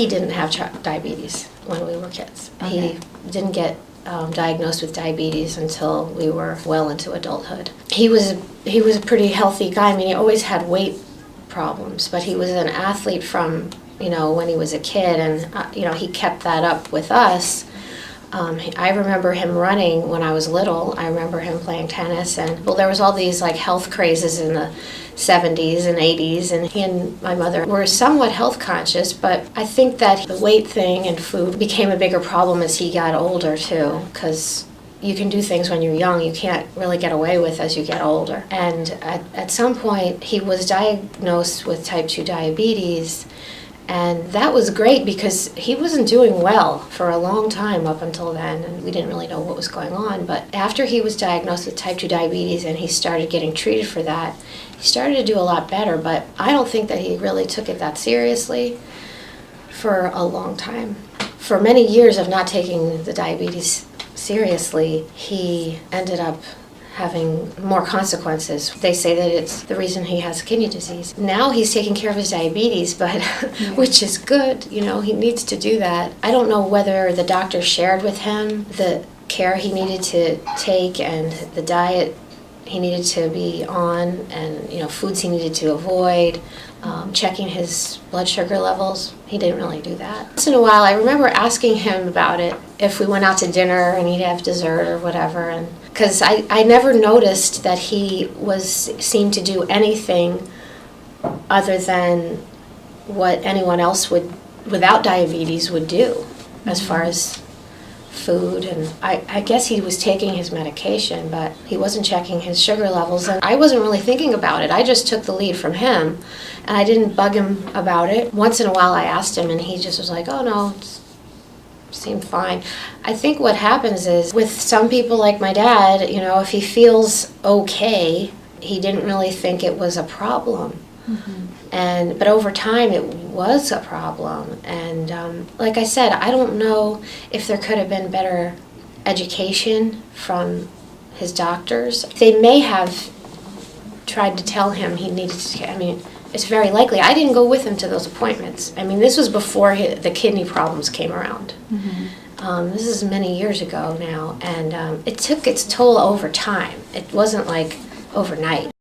He didn't have diabetes when we were kids. Okay. He didn't get diagnosed with diabetes until we were well into adulthood. He was a pretty healthy guy. I mean, he always had weight problems, but he was an athlete from, when he was a kid, and, he kept that up with us. I remember him running when I was little. I remember him playing tennis, and there was all these like health crazes in the 70s and 80s, and he and my mother were somewhat health conscious, but I think that the weight thing and food became a bigger problem as he got older too, because you can do things when you're young you can't really get away with as you get older. And at some point he was diagnosed with type 2 diabetes. And that was great because he wasn't doing well for a long time up until then, and we didn't really know what was going on. But after he was diagnosed with type 2 diabetes and he started getting treated for that, he started to do a lot better. But I don't think that he really took it that seriously for a long time. For many years of not taking the diabetes seriously, he ended up having more consequences. They say that it's the reason he has kidney disease. Now he's taking care of his diabetes, but which is good, he needs to do that. I don't know whether the doctor shared with him the care he needed to take and the diet he needed to be on, and foods he needed to avoid, checking his blood sugar levels. He didn't really do that. Once in a while, I remember asking him about it if we went out to dinner and he'd have dessert or whatever, and because I never noticed that he seemed to do anything other than what anyone else without diabetes would do as far as food. And I guess he was taking his medication, but he wasn't checking his sugar levels, and I wasn't really thinking about it. I just took the lead from him, and I didn't bug him about it. Once in a while I asked him, and he just was like, oh no, it seemed fine. I think what happens is with some people like my dad, if he feels okay, he didn't really think it was a problem. Mm-hmm. But over time it was a problem, and like I said, I don't know if there could have been better education from his doctors. They may have tried to tell him he needed to, it's very likely. I didn't go with him to those appointments. This was before the kidney problems came around. Mm-hmm. This is many years ago now, and it took its toll over time. It wasn't like overnight.